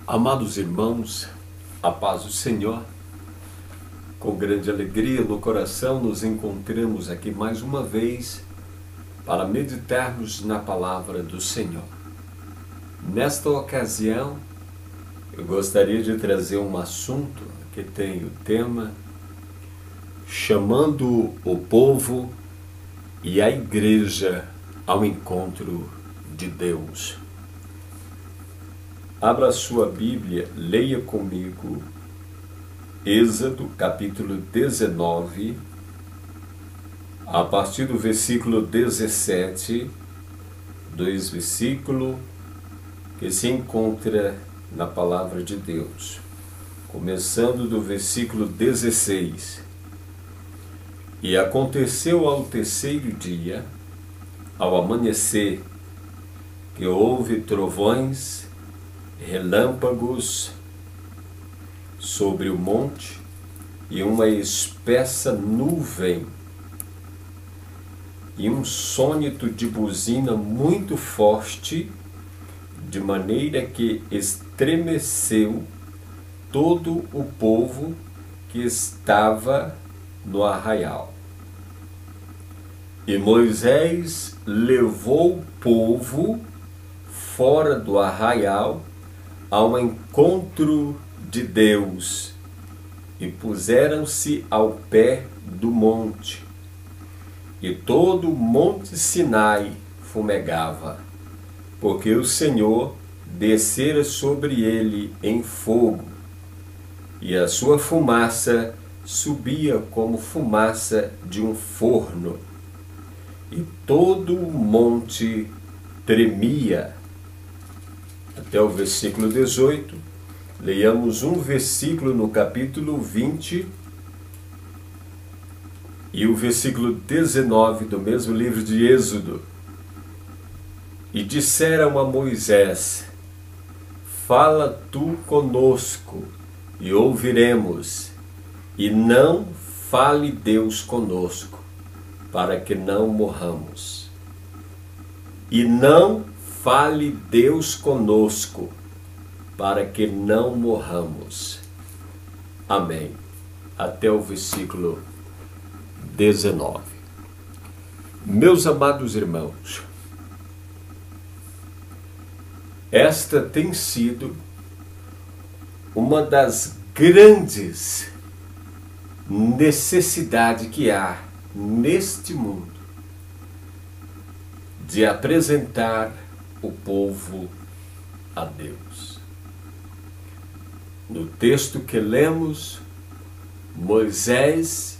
Amados irmãos, a paz do Senhor, com grande alegria no coração nos encontramos aqui mais uma vez para meditarmos na palavra do Senhor. Nesta ocasião, eu gostaria de trazer um assunto que tem o tema chamando o povo e a igreja ao encontro de Deus. Abra sua Bíblia, leia comigo Êxodo capítulo 19, a partir do versículo 17, dois versículos que se encontra na palavra de Deus, começando do versículo 16. E aconteceu ao terceiro dia, ao amanhecer, que houve trovões, relâmpagos sobre o monte e uma espessa nuvem e um sônito de buzina muito forte, de maneira que estremeceu todo o povo que estava no arraial. E Moisés levou o povo fora do arraial ao encontro de Deus, e puseram-se ao pé do monte, e todo o monte Sinai fumegava, porque o Senhor descera sobre ele em fogo, e a sua fumaça subia como fumaça de um forno, e todo o monte tremia. Até o versículo 18, leiamos um versículo no capítulo 20 e o versículo 19 do mesmo livro de Êxodo. E disseram a Moisés: fala tu conosco e ouviremos, e não fale Deus conosco, para que não morramos. E não fale Deus conosco, para que não morramos. Amém. Até o versículo 19. Meus amados irmãos, esta tem sido uma das grandes necessidades que há neste mundo, de apresentar o povo a Deus. No texto que lemos, Moisés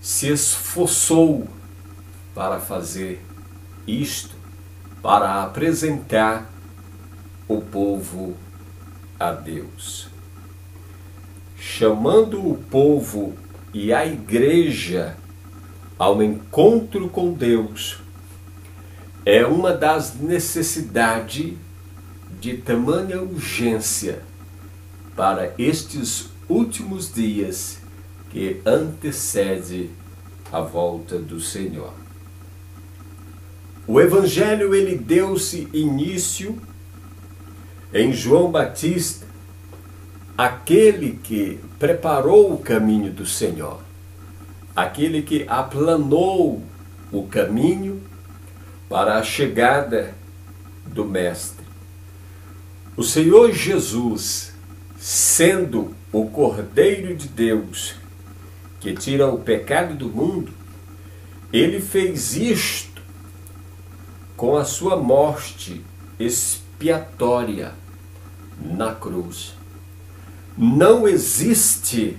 se esforçou para fazer isto, para apresentar o povo a Deus. Chamando o povo e a igreja ao encontro com Deus, é uma das necessidades de tamanha urgência para estes últimos dias que antecede a volta do Senhor. O Evangelho ele deu-se início em João Batista, aquele que preparou o caminho do Senhor, aquele que aplanou o caminho para a chegada do Mestre. O Senhor Jesus, sendo o Cordeiro de Deus, que tira o pecado do mundo, ele fez isto com a sua morte expiatória na cruz. Não existe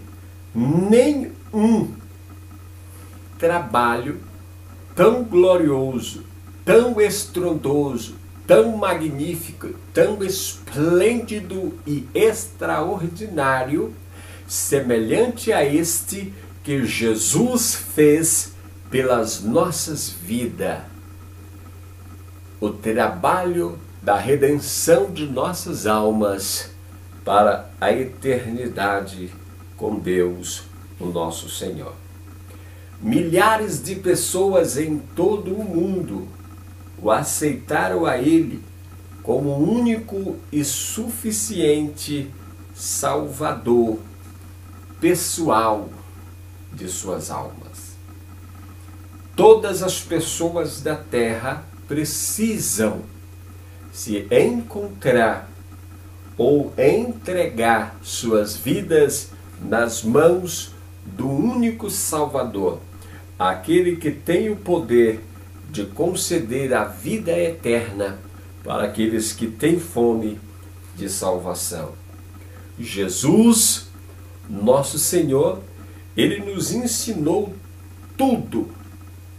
nenhum trabalho tão glorioso, tão estrondoso, tão magnífico, tão esplêndido e extraordinário, semelhante a este que Jesus fez pelas nossas vidas. O trabalho da redenção de nossas almas para a eternidade com Deus, o nosso Senhor. Milhares de pessoas em todo o mundo o aceitaram a Ele como único e suficiente Salvador pessoal de suas almas. Todas as pessoas da terra precisam se encontrar ou entregar suas vidas nas mãos do único Salvador, aquele que tem o poder de conceder a vida eterna para aqueles que têm fome de salvação. Jesus, nosso Senhor, Ele nos ensinou tudo,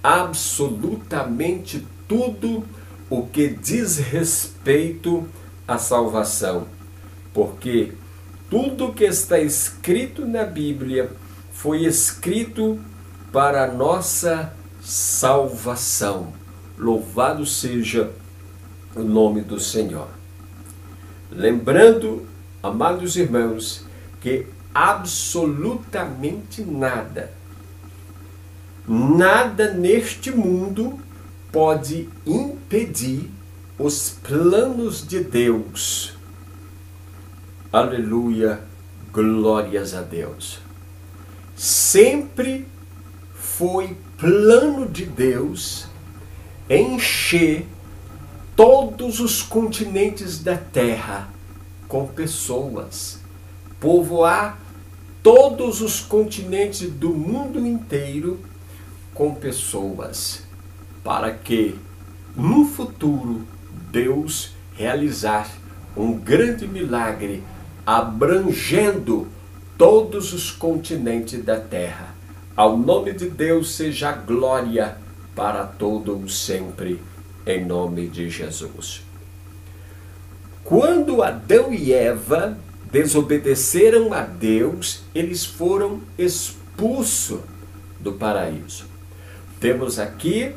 absolutamente tudo o que diz respeito à salvação, porque tudo que está escrito na Bíblia foi escrito para a nossa salvação. Louvado seja o nome do Senhor. Lembrando, amados irmãos, que absolutamente nada neste mundo pode impedir os planos de Deus. Aleluia, glórias a Deus. Sempre foi plano de Deus encher todos os continentes da terra com pessoas, povoar todos os continentes do mundo inteiro com pessoas, para que no futuro Deus realizar um grande milagre abrangendo todos os continentes da terra. Ao nome de Deus seja a glória para todo sempre, em nome de Jesus. Quando Adão e Eva desobedeceram a Deus, eles foram expulsos do paraíso. Temos aqui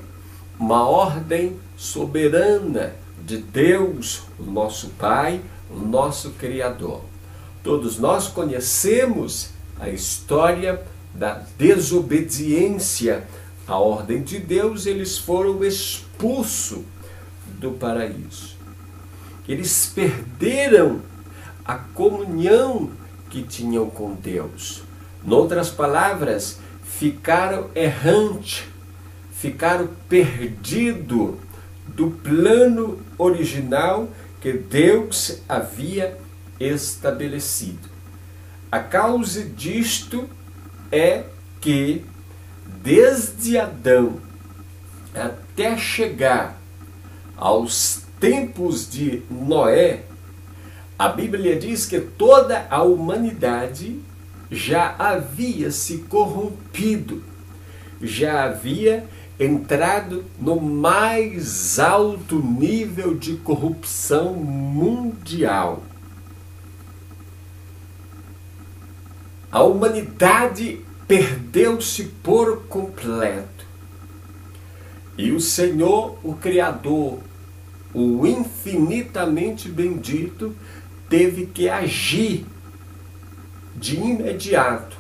uma ordem soberana de Deus, o nosso Pai, o nosso Criador. Todos nós conhecemos a história da desobediência à ordem de Deus. Eles foram expulsos do paraíso. Eles perderam a comunhão que tinham com Deus. Em outras palavras, ficaram errantes, ficaram perdidos do plano original que Deus havia estabelecido. A causa disto é que, desde Adão até chegar aos tempos de Noé, a Bíblia diz que toda a humanidade já havia se corrompido, já havia entrado no mais alto nível de corrupção mundial. A humanidade perdeu-se por completo. E o Senhor, o Criador, o infinitamente bendito, teve que agir de imediato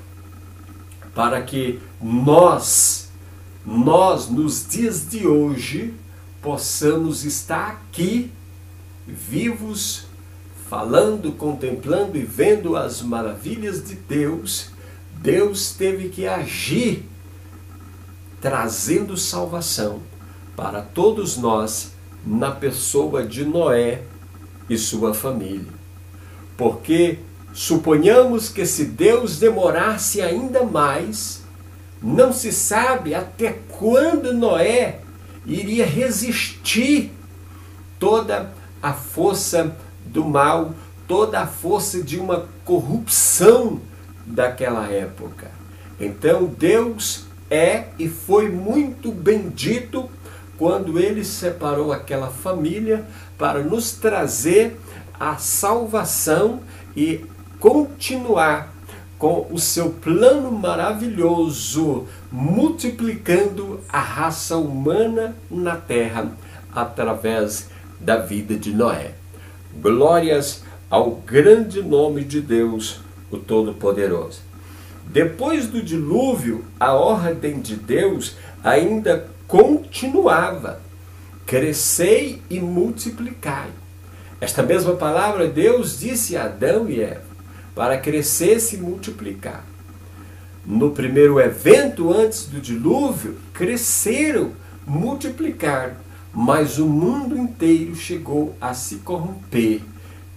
para que nós nos dias de hoje possamos estar aqui vivos, falando, contemplando e vendo as maravilhas de Deus. Deus teve que agir trazendo salvação para todos nós na pessoa de Noé e sua família. Porque suponhamos que se Deus demorasse ainda mais, não se sabe até quando Noé iria resistir toda a força do mal, toda a força de uma corrupção daquela época. Então Deus é e foi muito bendito quando Ele separou aquela família para nos trazer a salvação e continuar com o seu plano maravilhoso, multiplicando a raça humana na terra através da vida de Noé. Glórias ao grande nome de Deus, o Todo-Poderoso. Depois do dilúvio, a ordem de Deus ainda continuava: crescei e multiplicai. Esta mesma palavra Deus disse a Adão e Eva para crescer e se multiplicar. No primeiro evento antes do dilúvio, cresceram, multiplicaram, mas o mundo inteiro chegou a se corromper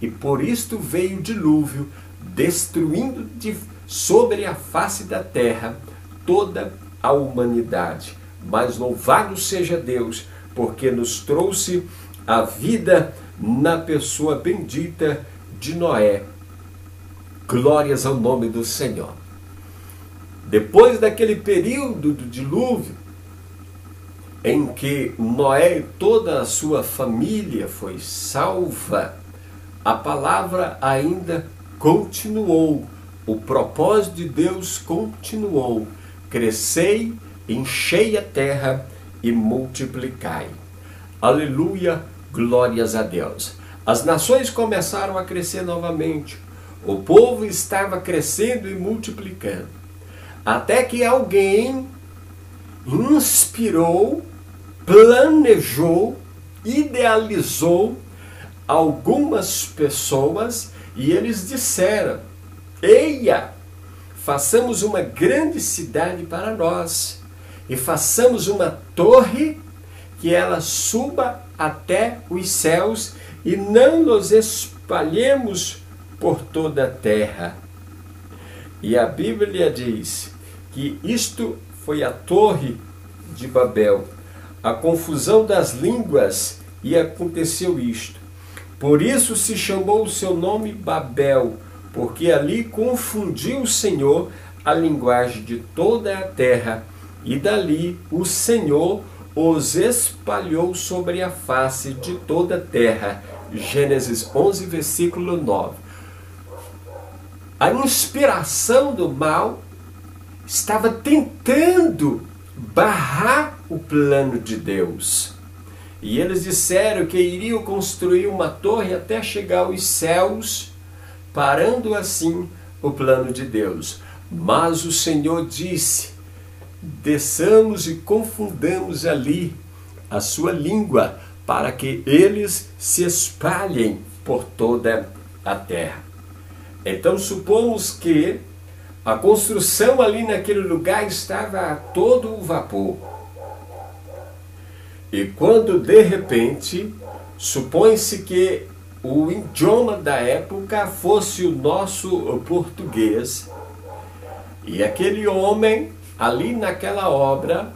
e por isto veio o dilúvio, destruindo sobre a face da terra toda a humanidade. Mas louvado seja Deus, porque nos trouxe a vida na pessoa bendita de Noé. Glórias ao nome do Senhor. Depois daquele período do dilúvio, em que Noé e toda a sua família foi salva, a palavra ainda continuou, o propósito de Deus continuou. Crescei, enchei a terra e multiplicai. Aleluia, glórias a Deus. As nações começaram a crescer novamente. O povo estava crescendo e multiplicando. Até que alguém inspirou, planejou, idealizou algumas pessoas e eles disseram: eia, façamos uma grande cidade para nós e façamos uma torre que ela suba até os céus e não nos espalhemos por toda a terra. E a Bíblia diz que isto foi a Torre de Babel, a confusão das línguas, e aconteceu isto. Por isso se chamou o seu nome Babel, porque ali confundiu o Senhor a linguagem de toda a terra, e dali o Senhor os espalhou sobre a face de toda a terra. Gênesis 11, versículo 9. A inspiração do mal estava tentando barrar o plano de Deus. E eles disseram que iriam construir uma torre até chegar aos céus, parando assim o plano de Deus. Mas o Senhor disse: desçamos e confundamos ali a sua língua, para que eles se espalhem por toda a terra. Então supomos que a construção ali naquele lugar estava a todo o vapor. E quando de repente, supõe-se que o idioma da época fosse o nosso português, e aquele homem ali naquela obra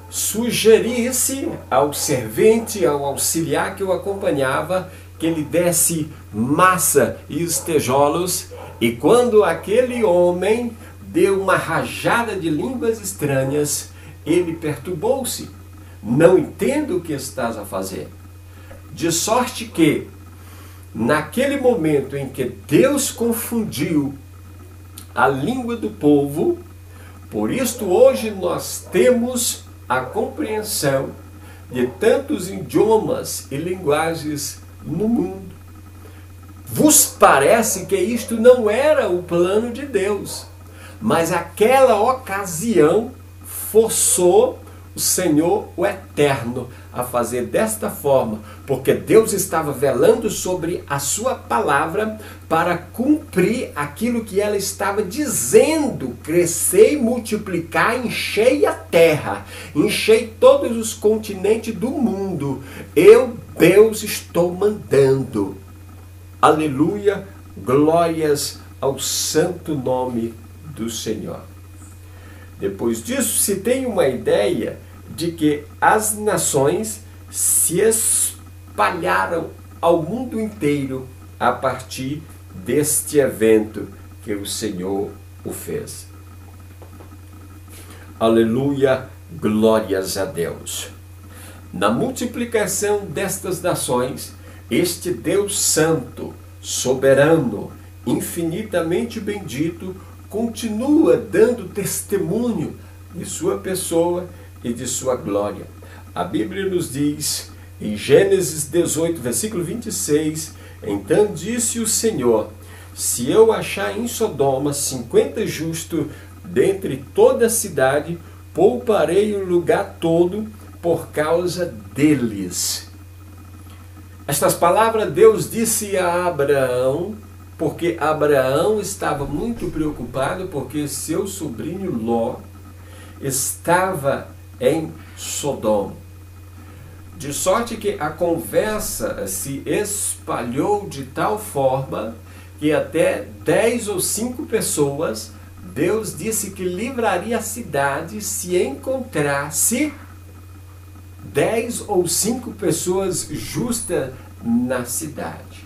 sugerisse ao servente, ao auxiliar que o acompanhava, que ele desse massa e os tijolos, e quando aquele homem deu uma rajada de línguas estranhas, ele perturbou-se. Não entendo o que estás a fazer. De sorte que, naquele momento em que Deus confundiu a língua do povo, por isto hoje nós temos a compreensão de tantos idiomas e linguagens no mundo. Vos parece que isto não era o plano de Deus, mas aquela ocasião forçou o Senhor, o Eterno, a fazer desta forma, porque Deus estava velando sobre a sua palavra para cumprir aquilo que ela estava dizendo: crescei, multiplicai, enchei a terra, enchei todos os continentes do mundo. Eu, Deus, estou mandando. Aleluia, glórias ao santo nome do Senhor. Depois disso, se tem uma ideia de que as nações se espalharam ao mundo inteiro a partir deste evento que o Senhor o fez. Aleluia, glórias a Deus. Na multiplicação destas nações, este Deus Santo, soberano, infinitamente bendito, continua dando testemunho de sua pessoa e de sua glória. A Bíblia nos diz, em Gênesis 18, versículo 26, então disse o Senhor: se eu achar em Sodoma 50 justos dentre toda a cidade, pouparei o lugar todo por causa deles. Estas palavras Deus disse a Abraão, porque Abraão estava muito preocupado, porque seu sobrinho Ló estava em Sodoma. De sorte que a conversa se espalhou de tal forma que até 10 ou 5 pessoas, Deus disse que livraria a cidade se encontrasse 10 ou 5 pessoas justas na cidade.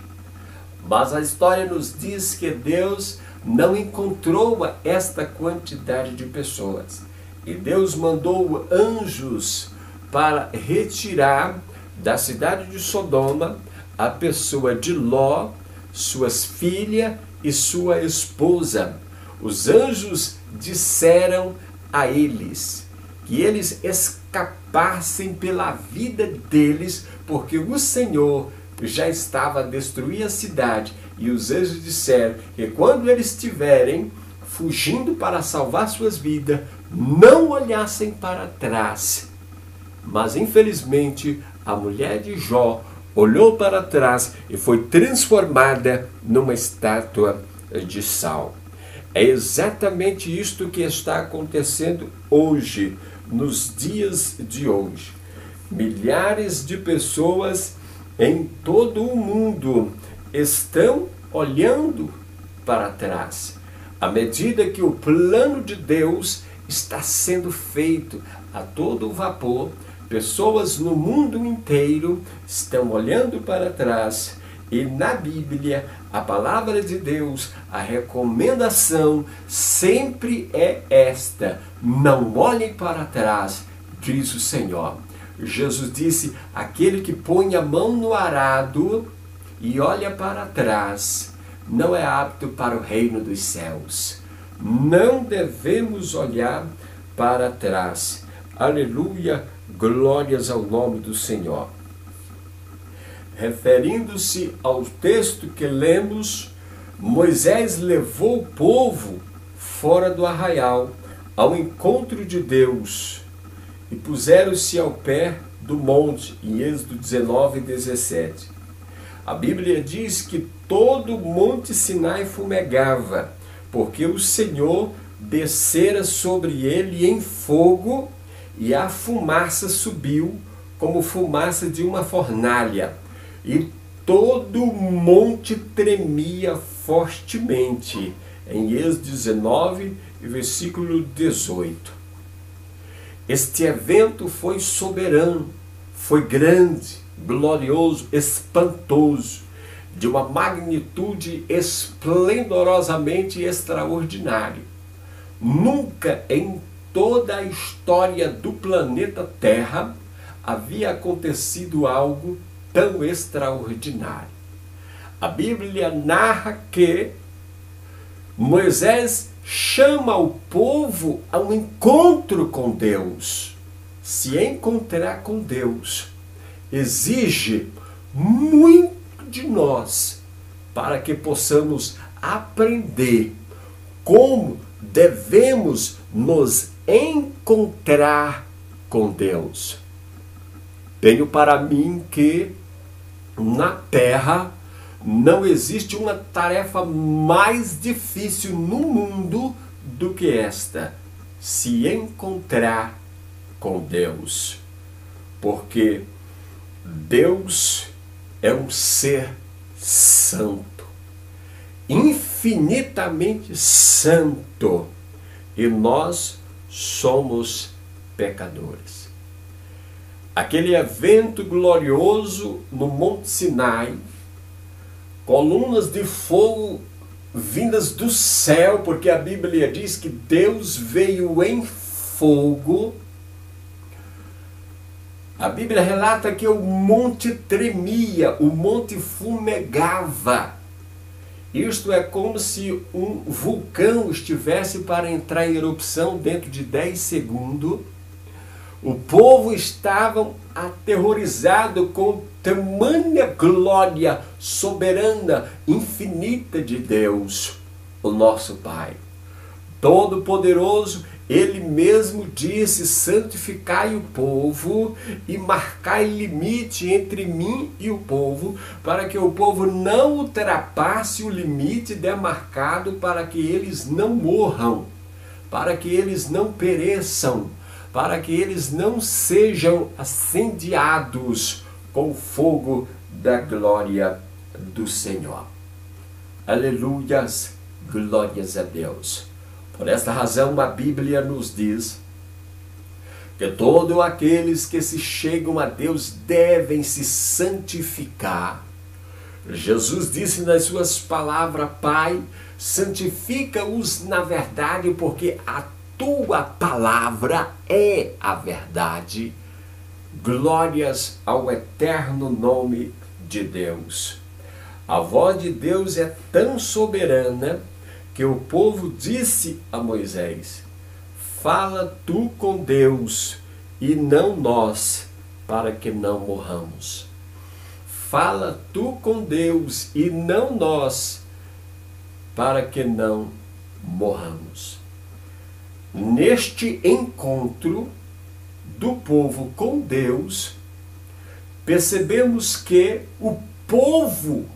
Mas a história nos diz que Deus não encontrou esta quantidade de pessoas. E Deus mandou anjos para retirar da cidade de Sodoma a pessoa de Ló, suas filhas e sua esposa. Os anjos disseram a eles que eles escapassem pela vida deles, porque o Senhor já estava a destruir a cidade. E os anjos disseram que quando eles estiverem fugindo para salvar suas vidas, não olhassem para trás. Mas infelizmente a mulher de Jó olhou para trás e foi transformada numa estátua de sal. É exatamente isto que está acontecendo hoje, nos dias de hoje. Milhares de pessoas em todo o mundo estão olhando para trás. À medida que o plano de Deus está sendo feito a todo vapor, pessoas no mundo inteiro estão olhando para trás. E na Bíblia, a palavra de Deus, a recomendação sempre é esta: não olhem para trás, diz o Senhor. Jesus disse: aquele que põe a mão no arado e olha para trás, não é apto para o reino dos céus. Não devemos olhar para trás. Aleluia, glórias ao nome do Senhor. Referindo-se ao texto que lemos, Moisés levou o povo fora do arraial, ao encontro de Deus, e puseram-se ao pé do monte, em Êxodo 19, 17. A Bíblia diz que todo o monte Sinai fumegava, porque o Senhor descera sobre ele em fogo, e a fumaça subiu como fumaça de uma fornalha. E todo o monte tremia fortemente. Em Êxodo 19, versículo 18. Este evento foi soberano, foi grande, glorioso, espantoso, de uma magnitude esplendorosamente extraordinária. Nunca em toda a história do planeta Terra havia acontecido algo tão extraordinário. A Bíblia narra que Moisés chama o povo a um encontro com Deus. Se encontrar com Deus exige muito de nós para que possamos aprender como devemos nos encontrar com Deus. Tenho para mim que na Terra não existe uma tarefa mais difícil no mundo do que esta: se encontrar com Deus. Porque Deus é um ser santo, infinitamente santo, e nós somos pecadores. Aquele evento glorioso no Monte Sinai, colunas de fogo vindas do céu, porque a Bíblia diz que Deus veio em fogo. A Bíblia relata que o monte tremia, o monte fumegava. Isto é como se um vulcão estivesse para entrar em erupção dentro de 10 segundos. O povo estava aterrorizado com tamanha glória soberana, infinita de Deus, o nosso Pai. Todo-Poderoso Ele mesmo disse: santificai o povo e marcai limite entre mim e o povo, para que o povo não ultrapasse o limite demarcado, para que eles não morram, para que eles não pereçam, para que eles não sejam incendiados com o fogo da glória do Senhor. Aleluias, glórias a Deus. Por esta razão a Bíblia nos diz que todos aqueles que se chegam a Deus devem se santificar. Jesus disse nas suas palavras: Pai, santifica-os na verdade, porque a tua palavra é a verdade. Glórias ao eterno nome de Deus. A voz de Deus é tão soberana que o povo disse a Moisés: fala tu com Deus e não nós, para que não morramos. Fala tu com Deus e não nós, para que não morramos. Neste encontro do povo com Deus, percebemos que o povo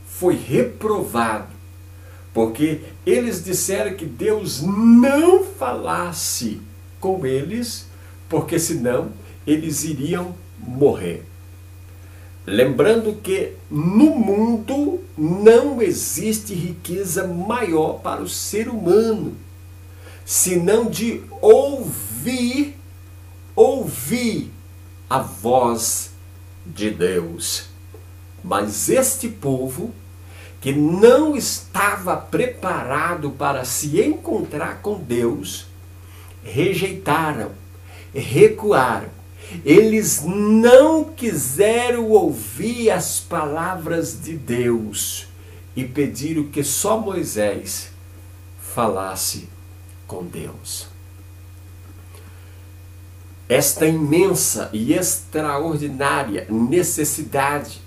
foi reprovado, porque eles disseram que Deus não falasse com eles, porque senão eles iriam morrer. Lembrando que no mundo não existe riqueza maior para o ser humano, senão de ouvir a voz de Deus. Mas este povo, que não estava preparado para se encontrar com Deus, rejeitaram, recuaram. Eles não quiseram ouvir as palavras de Deus e pediram que só Moisés falasse com Deus. Esta imensa e extraordinária necessidade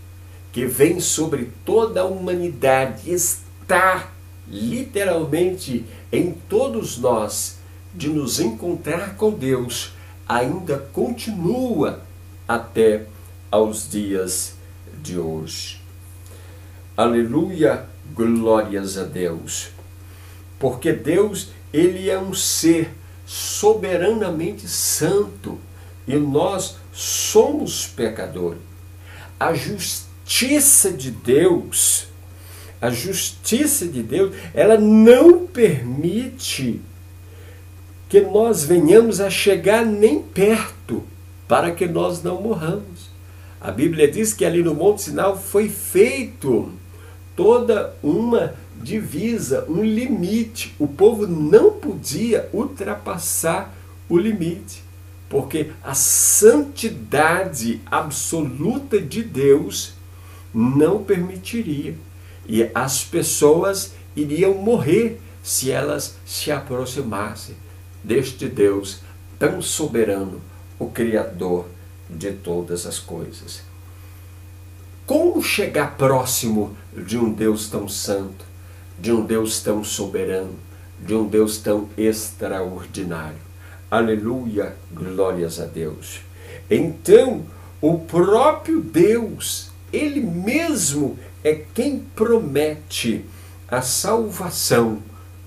que vem sobre toda a humanidade está literalmente em todos nós de nos encontrar com Deus, ainda continua até aos dias de hoje. Aleluia, glórias a Deus. Porque Deus, Ele é um ser soberanamente santo e nós somos pecadores. A justiça de Deus, ela não permite que nós venhamos a chegar nem perto, para que nós não morramos. A Bíblia diz que ali no Monte Sinai foi feito toda uma divisa, um limite. O povo não podia ultrapassar o limite, porque a santidade absoluta de Deus não permitiria. E as pessoas iriam morrer se elas se aproximassem deste Deus tão soberano, o Criador de todas as coisas. Como chegar próximo de um Deus tão santo, de um Deus tão soberano, de um Deus tão extraordinário? Aleluia, glórias a Deus. Então, o próprio Deus, Ele mesmo é quem promete a salvação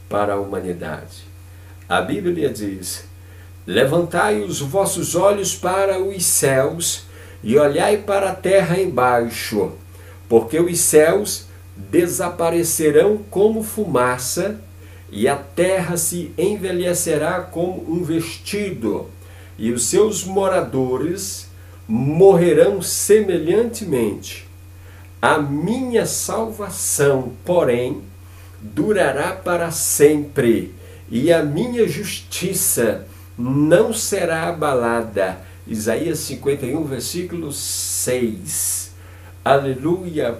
para a humanidade. A Bíblia diz: levantai os vossos olhos para os céus e olhai para a terra embaixo, porque os céus desaparecerão como fumaça, e a terra se envelhecerá como um vestido, e os seus moradores morrerão semelhantemente. A minha salvação, porém, durará para sempre, e a minha justiça não será abalada. Isaías 51, versículo 6. Aleluia,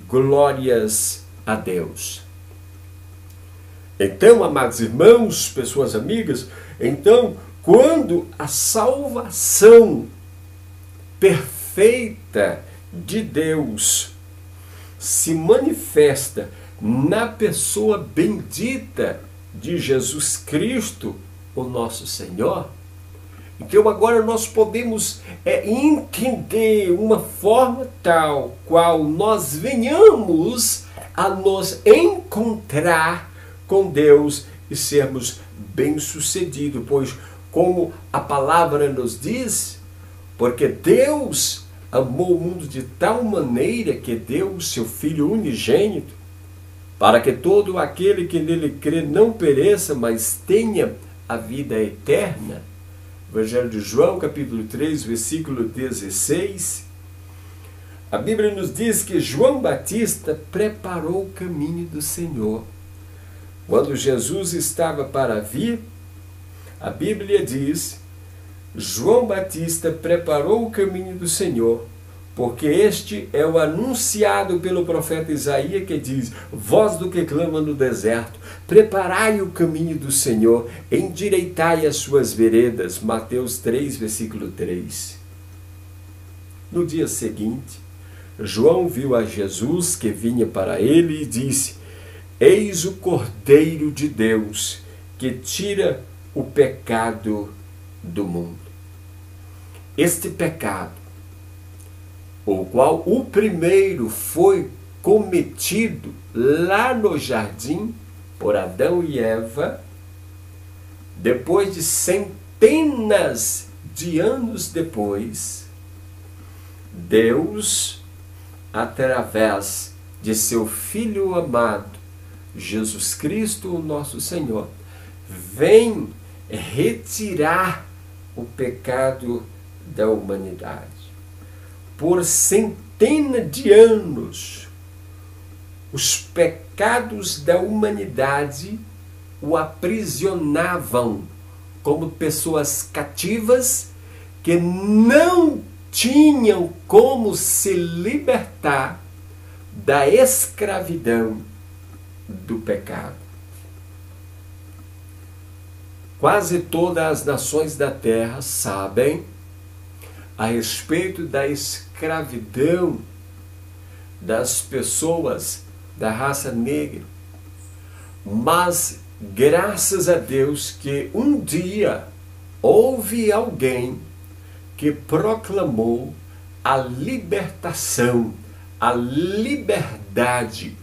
glórias a Deus. Então, amados irmãos, pessoas amigas, então, quando a salvação perfeita de Deus se manifesta na pessoa bendita de Jesus Cristo, o nosso Senhor. Então agora nós podemos entender uma forma tal qual nós venhamos a nos encontrar com Deus e sermos bem-sucedidos, pois como a palavra nos diz, porque Deus amou o mundo de tal maneira que deu o seu Filho unigênito, para que todo aquele que nele crê não pereça, mas tenha a vida eterna. Evangelho de João, capítulo 3, versículo 16. A Bíblia nos diz que João Batista preparou o caminho do Senhor. Quando Jesus estava para vir, a Bíblia diz: João Batista preparou o caminho do Senhor, porque este é o anunciado pelo profeta Isaías, que diz: voz do que clama no deserto, preparai o caminho do Senhor, endireitai as suas veredas. Mateus 3, versículo 3. No dia seguinte, João viu a Jesus que vinha para ele e disse: eis o Cordeiro de Deus, que tira o pecado do mundo. Este pecado, o qual o primeiro foi cometido lá no jardim por Adão e Eva, depois de centenas de anos depois, Deus, através de seu Filho amado, Jesus Cristo, o nosso Senhor, vem retirar o pecado da humanidade. Por centenas de anos, os pecados da humanidade o aprisionavam como pessoas cativas que não tinham como se libertar da escravidão do pecado. Quase todas as nações da terra sabem a respeito da escravidão das pessoas da raça negra. Mas, graças a Deus, que um dia houve alguém que proclamou a libertação, a liberdade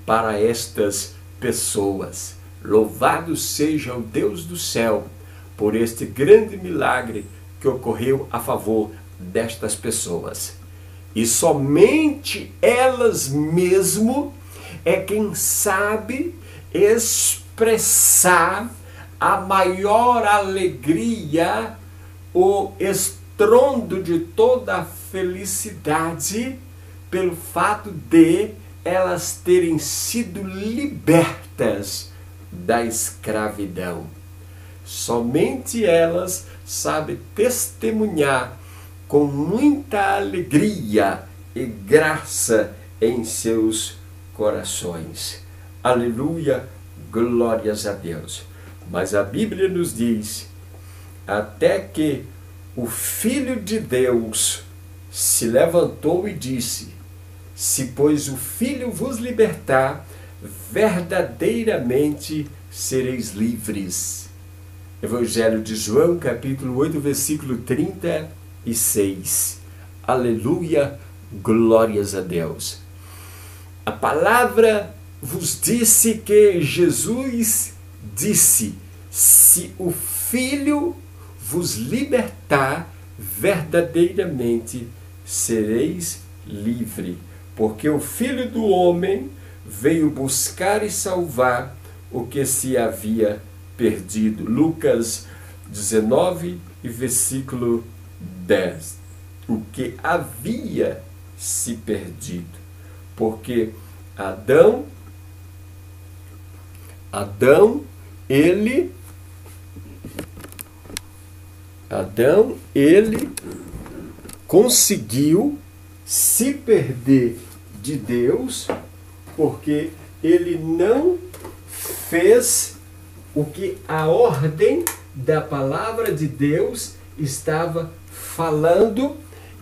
para estas pessoas. Louvado seja o Deus do céu por este grande milagre que ocorreu a favor destas pessoas. E somente elas mesmo é quem sabe expressar a maior alegria, o estrondo de toda a felicidade pelo fato de elas terem sido libertas da escravidão. Somente elas sabem testemunhar com muita alegria e graça em seus corações. Aleluia, glórias a Deus. Mas a Bíblia nos diz, até que o Filho de Deus se levantou e disse: se pois o Filho vos libertar, verdadeiramente sereis livres. Evangelho de João, capítulo 8, versículo 36. Aleluia, glórias a Deus. A palavra vos disse que Jesus disse: se o Filho vos libertar, verdadeiramente sereis livres. Porque o Filho do Homem veio buscar e salvar o que se havia perdido. Lucas 19, versículo 10. O que havia se perdido. Porque Adão, ele conseguiu se perder de Deus, porque ele não fez o que a ordem da palavra de Deus estava falando,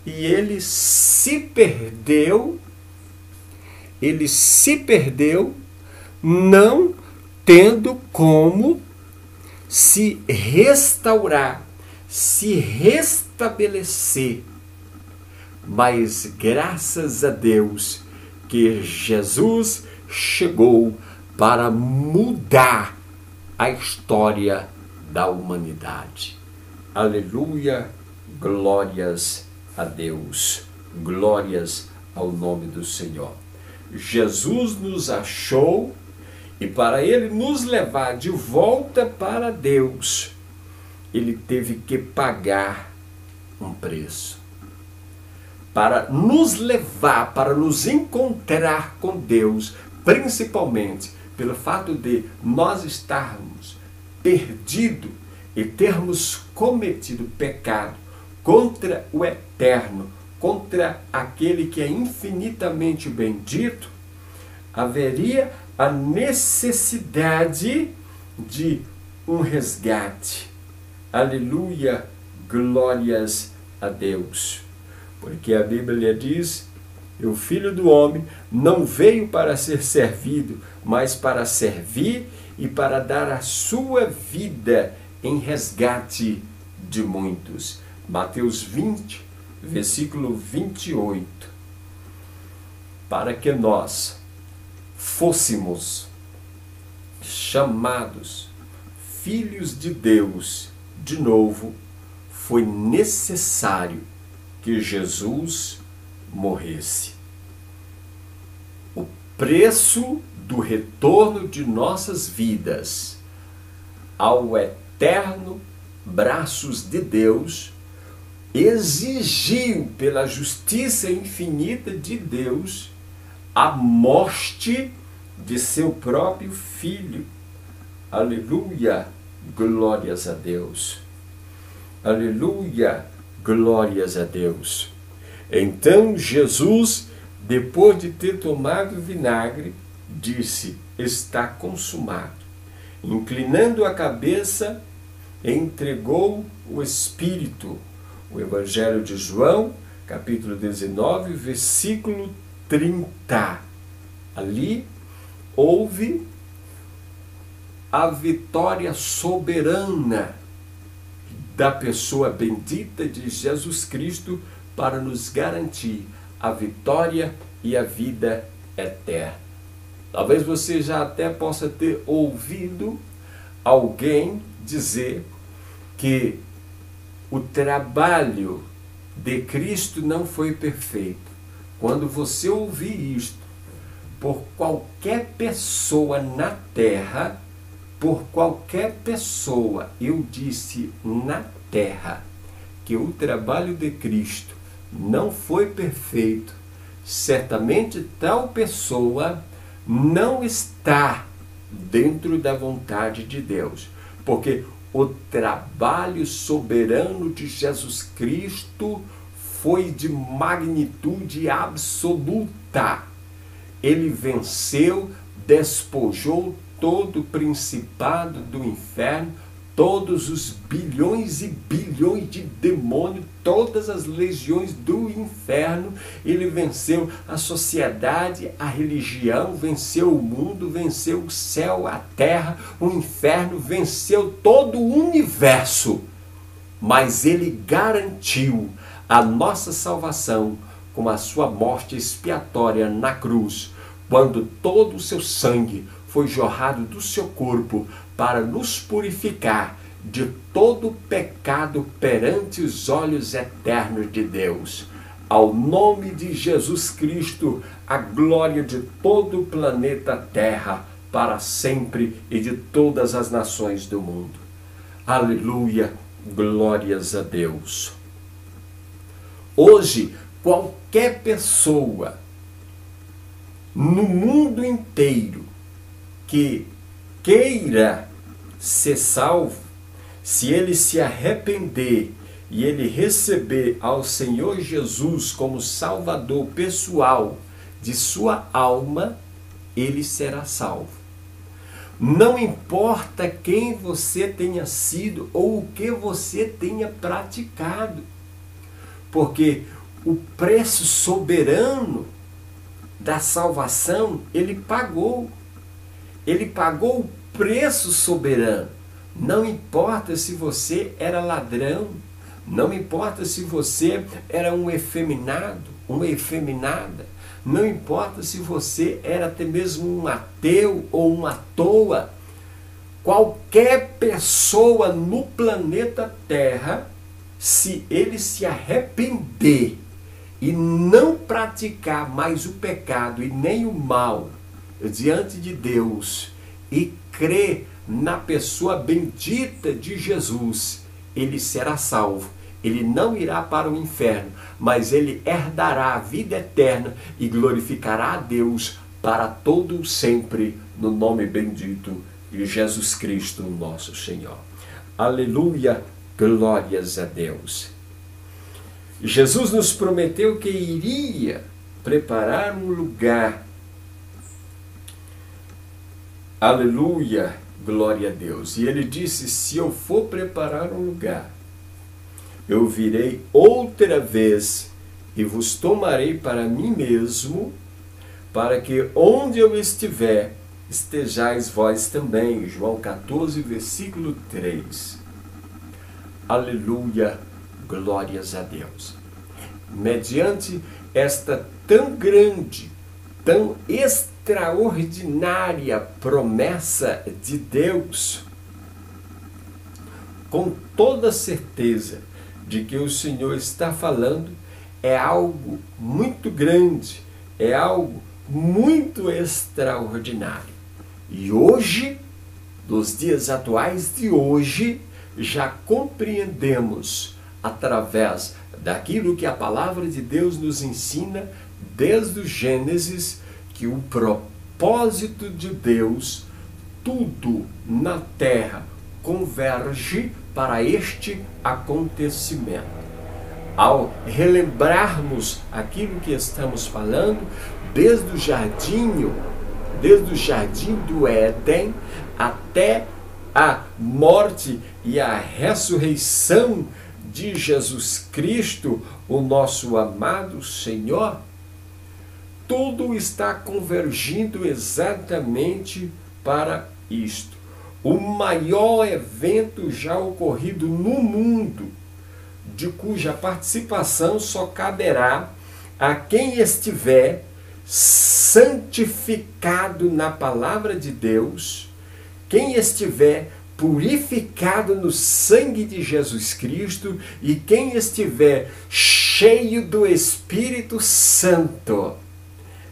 e ele se perdeu, não tendo como se restaurar, se restabelecer. Mas graças a Deus que Jesus chegou para mudar a história da humanidade. Aleluia, glórias a Deus, glórias ao nome do Senhor. Jesus nos achou e para Ele nos levar de volta para Deus, Ele teve que pagar um preço. Para nos levar, para nos encontrar com Deus, principalmente pelo fato de nós estarmos perdidos e termos cometido pecado contra o Eterno, contra aquele que é infinitamente bendito, haveria a necessidade de um resgate. Aleluia, glórias a Deus. Porque a Bíblia diz: o Filho do Homem não veio para ser servido, mas para servir e para dar a sua vida em resgate de muitos. Mateus 20, versículo 28. Para que nós fôssemos chamados filhos de Deus de novo, foi necessário que Jesus morresse. O preço do retorno de nossas vidas ao eterno braços de Deus exigiu, pela justiça infinita de Deus, a morte de seu próprio Filho. Aleluia, glórias a Deus. Aleluia, glórias a Deus. Então Jesus, depois de ter tomado o vinagre, disse: está consumado. Inclinando a cabeça, entregou o Espírito. O Evangelho de João, capítulo 19, versículo 30. Ali houve a vitória soberana da pessoa bendita de Jesus Cristo para nos garantir a vitória e a vida eterna. Talvez você já até possa ter ouvido alguém dizer que o trabalho de Cristo não foi perfeito. Quando você ouvir isto, por qualquer pessoa na terra, por qualquer pessoa, eu disse na terra, que o trabalho de Cristo não foi perfeito, certamente tal pessoa não está dentro da vontade de Deus, porque o trabalho soberano de Jesus Cristo foi de magnitude absoluta. Ele venceu, despojou todo o principado do inferno, todos os bilhões e bilhões de demônios, todas as legiões do inferno. Ele venceu a sociedade, a religião, venceu o mundo, venceu o céu, a terra, o inferno, venceu todo o universo. Mas ele garantiu a nossa salvação com a sua morte expiatória na cruz, quando todo o seu sangue foi jorrado do seu corpo para nos purificar de todo pecado perante os olhos eternos de Deus. Ao nome de Jesus Cristo, a glória de todo o planeta Terra, para sempre e de todas as nações do mundo. Aleluia, glórias a Deus. Hoje, qualquer pessoa no mundo inteiro que queira ser salvo, se ele se arrepender e ele receber ao Senhor Jesus como Salvador pessoal de sua alma, ele será salvo. Não importa quem você tenha sido ou o que você tenha praticado, porque o preço soberano da salvação, ele pagou. Ele pagou o preço soberano. Não importa se você era ladrão, não importa se você era um efeminado, uma efeminada, não importa se você era até mesmo um ateu ou uma toa, qualquer pessoa no planeta Terra, se ele se arrepender e não praticar mais o pecado e nem o mal diante de Deus e crer na pessoa bendita de Jesus, ele será salvo. Ele não irá para o inferno, mas ele herdará a vida eterna e glorificará a Deus para todo sempre, no nome bendito de Jesus Cristo, nosso Senhor. Aleluia, glórias a Deus. Jesus nos prometeu que iria preparar um lugar. Aleluia, glória a Deus. E ele disse, se eu for preparar um lugar, eu virei outra vez e vos tomarei para mim mesmo, para que onde eu estiver, estejais vós também. João 14, versículo 3. Aleluia, glórias a Deus. Mediante esta tão grande, tão extraordinária promessa de Deus, com toda certeza de que o Senhor está falando, é algo muito grande, é algo muito extraordinário. E hoje, nos dias atuais de hoje, já compreendemos, através daquilo que a palavra de Deus nos ensina, desde o Gênesis, que o propósito de Deus, tudo na terra converge para este acontecimento. Ao relembrarmos aquilo que estamos falando, desde o jardim do Éden até a morte e a ressurreição de Jesus Cristo, o nosso amado Senhor, tudo está convergindo exatamente para isto. O maior evento já ocorrido no mundo, de cuja participação só caberá a quem estiver santificado na palavra de Deus, quem estiver purificado no sangue de Jesus Cristo e quem estiver cheio do Espírito Santo.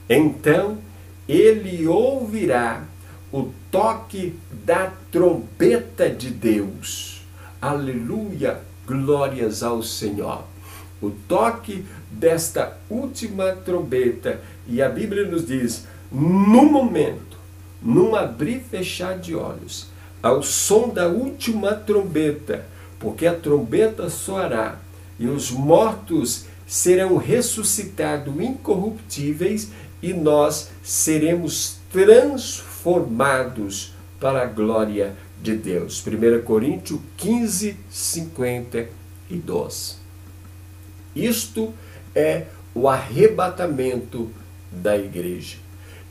Então ele ouvirá o toque da trombeta de Deus. Aleluia, glórias ao Senhor. O toque desta última trombeta. E a Bíblia nos diz, no momento, num abrir e fechar de olhos, ao som da última trombeta, porque a trombeta soará e os mortos serão ressuscitados incorruptíveis e nós seremos transformados para a glória de Deus. 1 Coríntios 15, 52. Isto é o arrebatamento da igreja.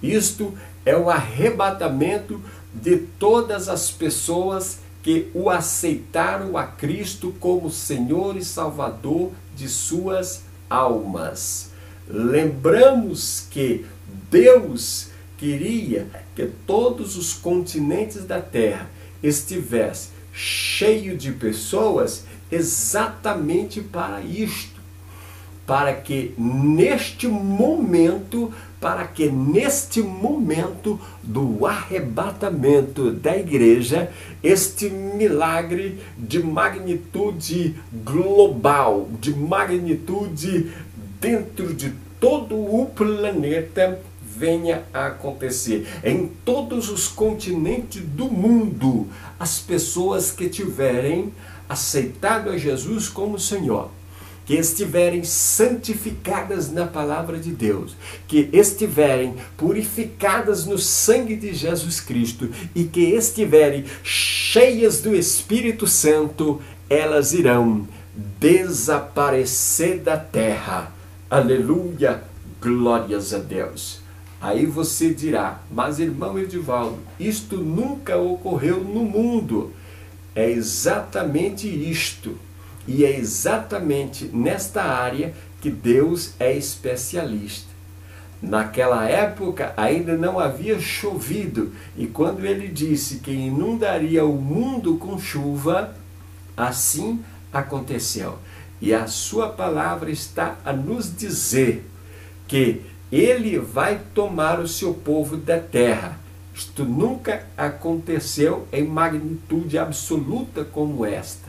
Isto é o arrebatamento de todas as pessoas que o aceitaram a Cristo como Senhor e Salvador de suas almas. Lembramos que Deus queria que todos os continentes da terra estivessem cheios de pessoas exatamente para isto. Para que neste momento do arrebatamento da igreja, este milagre de magnitude global, de magnitude dentro de todo o planeta, venha a acontecer. Em todos os continentes do mundo, as pessoas que tiverem aceitado a Jesus como Senhor, que estiverem santificadas na palavra de Deus, que estiverem purificadas no sangue de Jesus Cristo e que estiverem cheias do Espírito Santo, elas irão desaparecer da terra. Aleluia, glórias a Deus. Aí você dirá, mas irmão Edivaldo, isto nunca ocorreu no mundo. é exatamente isto. E é exatamente nesta área que Deus é especialista. Naquela época ainda não havia chovido, e quando ele disse que inundaria o mundo com chuva, assim aconteceu. E a sua palavra está a nos dizer que ele vai tomar o seu povo da terra. Isto nunca aconteceu em magnitude absoluta como esta,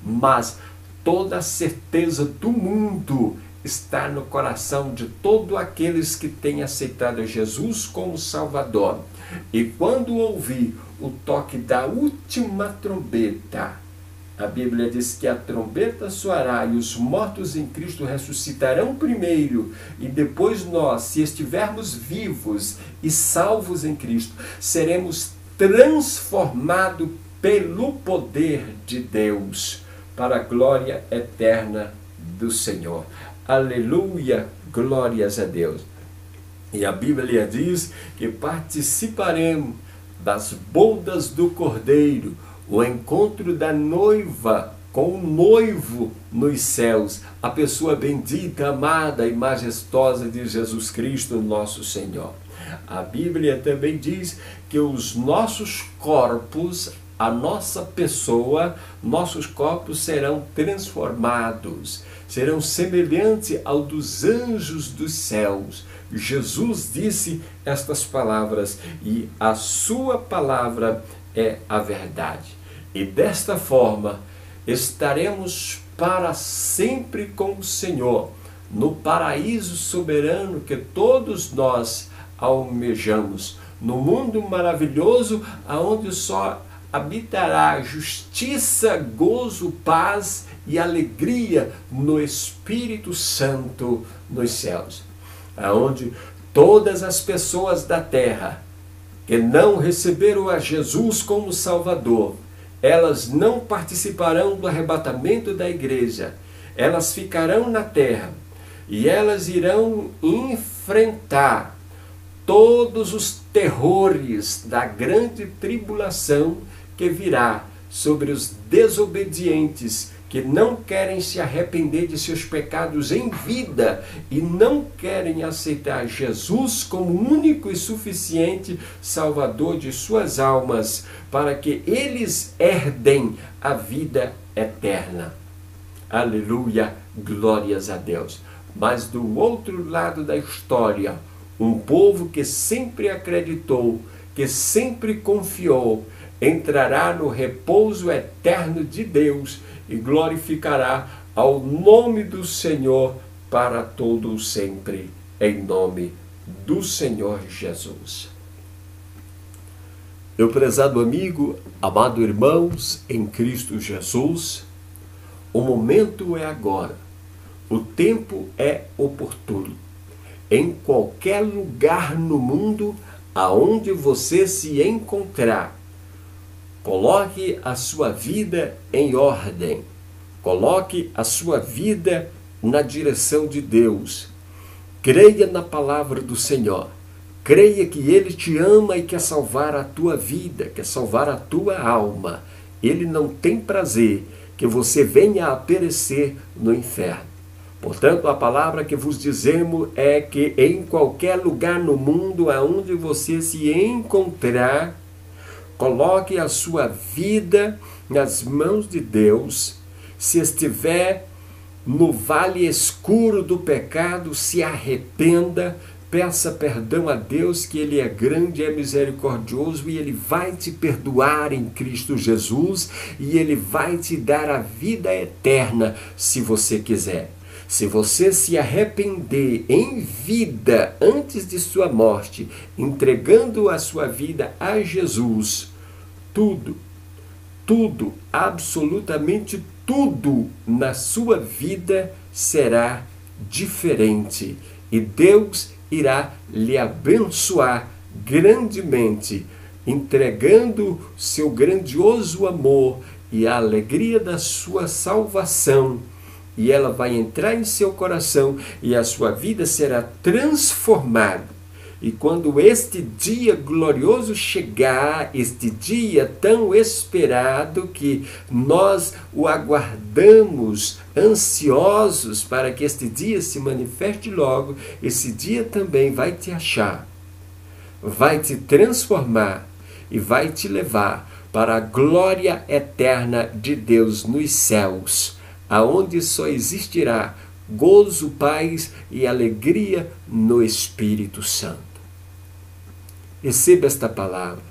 mas toda a certeza do mundo está no coração de todos aqueles que têm aceitado Jesus como Salvador. E quando ouvir o toque da última trombeta, a Bíblia diz que a trombeta soará e os mortos em Cristo ressuscitarão primeiro, e depois nós, se estivermos vivos e salvos em Cristo, seremos transformados pelo poder de Deus para a glória eterna do Senhor. Aleluia, glórias a Deus. E a Bíblia diz que participaremos das bodas do Cordeiro, o encontro da noiva com o noivo nos céus, a pessoa bendita, amada e majestosa de Jesus Cristo, nosso Senhor. A Bíblia também diz que os nossos corpos, a nossa pessoa, nossos corpos serão transformados, serão semelhantes ao dos anjos dos céus. Jesus disse estas palavras e a sua palavra é a verdade. E desta forma estaremos para sempre com o Senhor, no paraíso soberano que todos nós almejamos, no mundo maravilhoso aonde só habitará justiça, gozo, paz e alegria no Espírito Santo nos céus, aonde todas as pessoas da terra que não receberam a Jesus como Salvador, elas não participarão do arrebatamento da igreja, elas ficarão na terra e elas irão enfrentar todos os terrores da grande tribulação que virá sobre os desobedientes que não querem se arrepender de seus pecados em vida e não querem aceitar Jesus como único e suficiente Salvador de suas almas, para que eles herdem a vida eterna. Aleluia, glórias a Deus. Mas do outro lado da história, um povo que sempre acreditou, que sempre confiou, entrará no repouso eterno de Deus e glorificará ao nome do Senhor para todo sempre, em nome do Senhor Jesus. Meu prezado amigo, amado irmãos em Cristo Jesus, o momento é agora, o tempo é oportuno. Em qualquer lugar no mundo aonde você se encontrar, coloque a sua vida em ordem. Coloque a sua vida na direção de Deus. Creia na palavra do Senhor. Creia que Ele te ama e quer salvar a tua vida, quer salvar a tua alma. Ele não tem prazer que você venha a perecer no inferno. Portanto, a palavra que vos dizemos é que em qualquer lugar no mundo aonde você se encontrar, coloque a sua vida nas mãos de Deus. Se estiver no vale escuro do pecado, se arrependa, peça perdão a Deus, que Ele é grande e é misericordioso, e Ele vai te perdoar em Cristo Jesus, e Ele vai te dar a vida eterna, se você quiser. Se você se arrepender em vida, antes de sua morte, entregando a sua vida a Jesus, tudo, absolutamente tudo na sua vida será diferente. E Deus irá lhe abençoar grandemente, entregando seu grandioso amor e a alegria da sua salvação. E ela vai entrar em seu coração e a sua vida será transformada. E quando este dia glorioso chegar, este dia tão esperado que nós o aguardamos, ansiosos para que este dia se manifeste logo, esse dia também vai te achar, vai te transformar e vai te levar para a glória eterna de Deus nos céus, aonde só existirá gozo, paz e alegria no Espírito Santo. Receba esta palavra.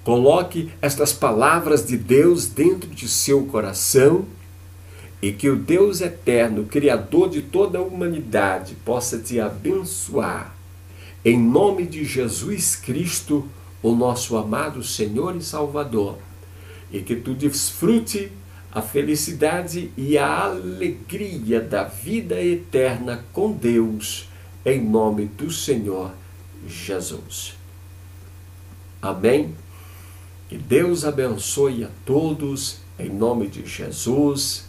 Coloque estas palavras de Deus dentro de seu coração e que o Deus eterno, Criador de toda a humanidade, possa te abençoar. Em nome de Jesus Cristo, o nosso amado Senhor e Salvador, e que tu desfrute a felicidade e a alegria da vida eterna com Deus, em nome do Senhor Jesus. Amém? Que Deus abençoe a todos, em nome de Jesus,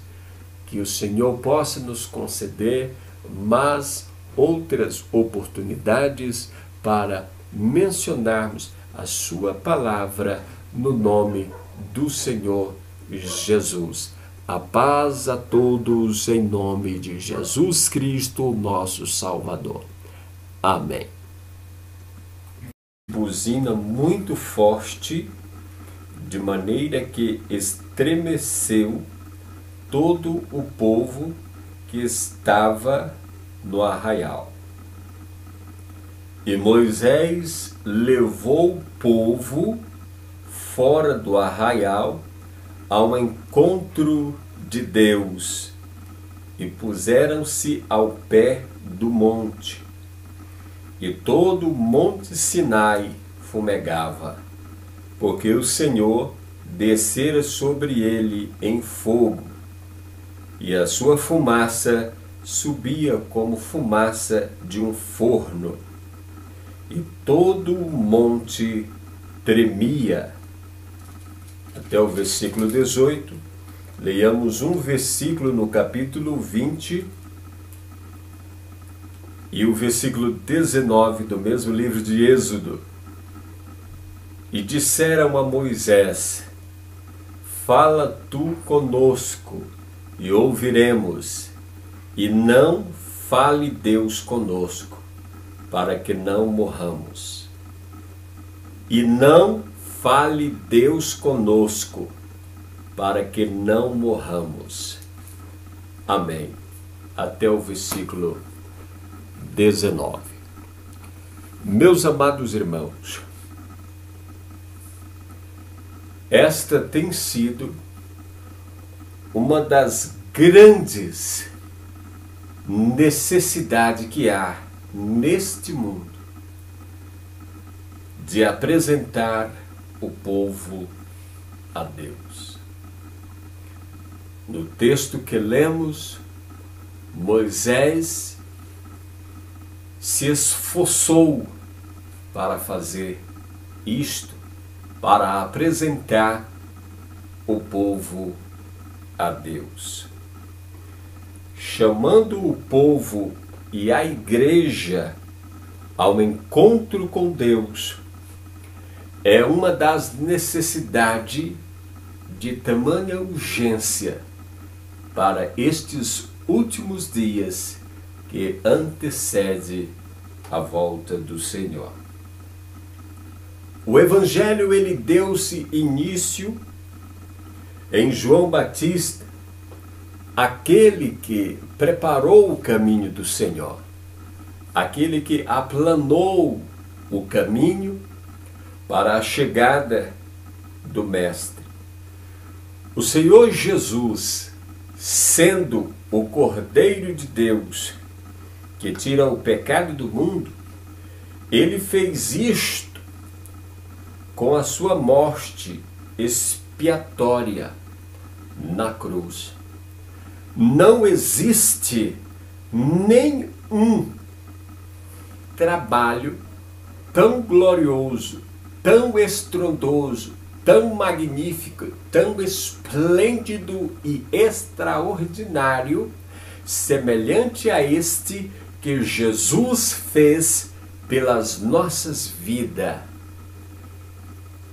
que o Senhor possa nos conceder mais outras oportunidades para mencionarmos a sua palavra no nome do Senhor Jesus. A paz a todos em nome de Jesus Cristo, nosso Salvador. Amém. Buzina muito forte, de maneira que estremeceu todo o povo que estava no arraial. E Moisés levou o povo fora do arraial ao encontro de Deus, e puseram-se ao pé do monte, e todo o monte Sinai fumegava, porque o Senhor descera sobre ele em fogo, e a sua fumaça subia como fumaça de um forno, e todo o monte tremia. Até o versículo 18, leiamos um versículo no capítulo 20 e o versículo 19 do mesmo livro de Êxodo. E disseram a Moisés: fala tu conosco e ouviremos, e não fale Deus conosco, para que não morramos. E não fale Deus conosco, para que não morramos. Amém. Até o versículo 19. Meus amados irmãos, esta tem sido uma das grandes necessidades que há neste mundo, de apresentar o povo a Deus. No texto que lemos, Moisés se esforçou para fazer isto, para apresentar o povo a Deus. Chamando o povo e a igreja ao encontro com Deus, é uma das necessidades de tamanha urgência para estes últimos dias que antecede a volta do Senhor. O Evangelho, ele deu-se início em João Batista, aquele que preparou o caminho do Senhor, aquele que aplanou o caminho para a chegada do Mestre. O Senhor Jesus, sendo o Cordeiro de Deus, que tira o pecado do mundo, ele fez isto com a sua morte expiatória na cruz. Não existe nenhum trabalho tão glorioso, tão estrondoso, tão magnífico, tão esplêndido e extraordinário, semelhante a este que Jesus fez pelas nossas vidas,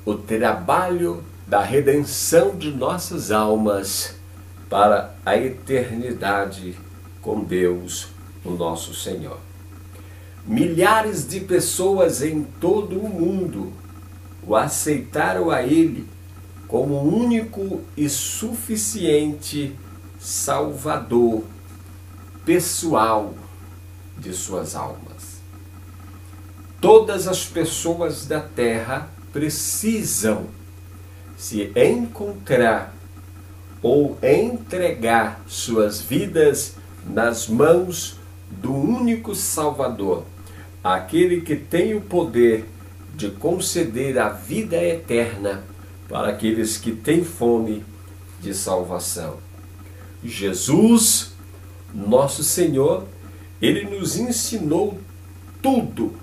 o trabalho da redenção de nossas almas para a eternidade com Deus, o nosso Senhor. Milhares de pessoas em todo o mundo o aceitaram a Ele como único e suficiente Salvador pessoal de suas almas. Todas as pessoas da terra precisam se encontrar ou entregar suas vidas nas mãos do único Salvador, aquele que tem o poder de conceder a vida eterna para aqueles que têm fome de salvação. Jesus, nosso Senhor, Ele nos ensinou tudo,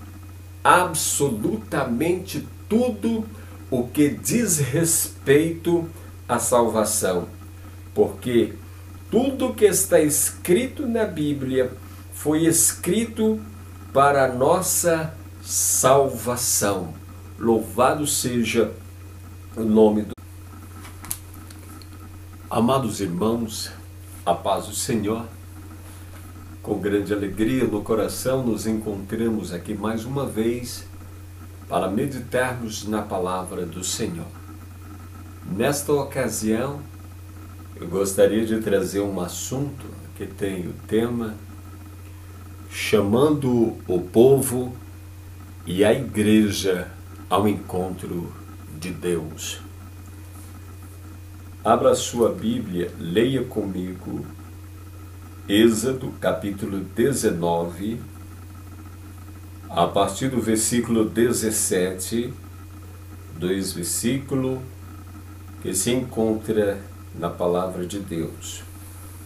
absolutamente tudo o que diz respeito à salvação, porque tudo que está escrito na Bíblia foi escrito para a nossa salvação. Louvado seja o nome do... Amados irmãos, a paz do Senhor. Com grande alegria no coração nos encontramos aqui mais uma vez para meditarmos na palavra do Senhor. Nesta ocasião, eu gostaria de trazer um assunto que tem o tema chamando o povo e a igreja ao encontro de Deus. Abra sua Bíblia, leia comigo Êxodo capítulo 19, a partir do versículo 17, dois versículos que se encontra na palavra de Deus,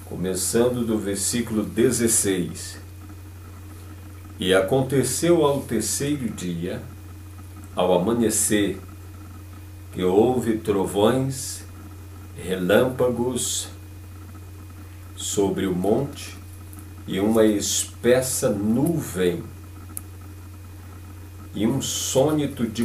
começando do versículo 16. E aconteceu ao terceiro dia, ao amanhecer, que houve trovões, relâmpagos sobre o monte e uma espessa nuvem e um sônito de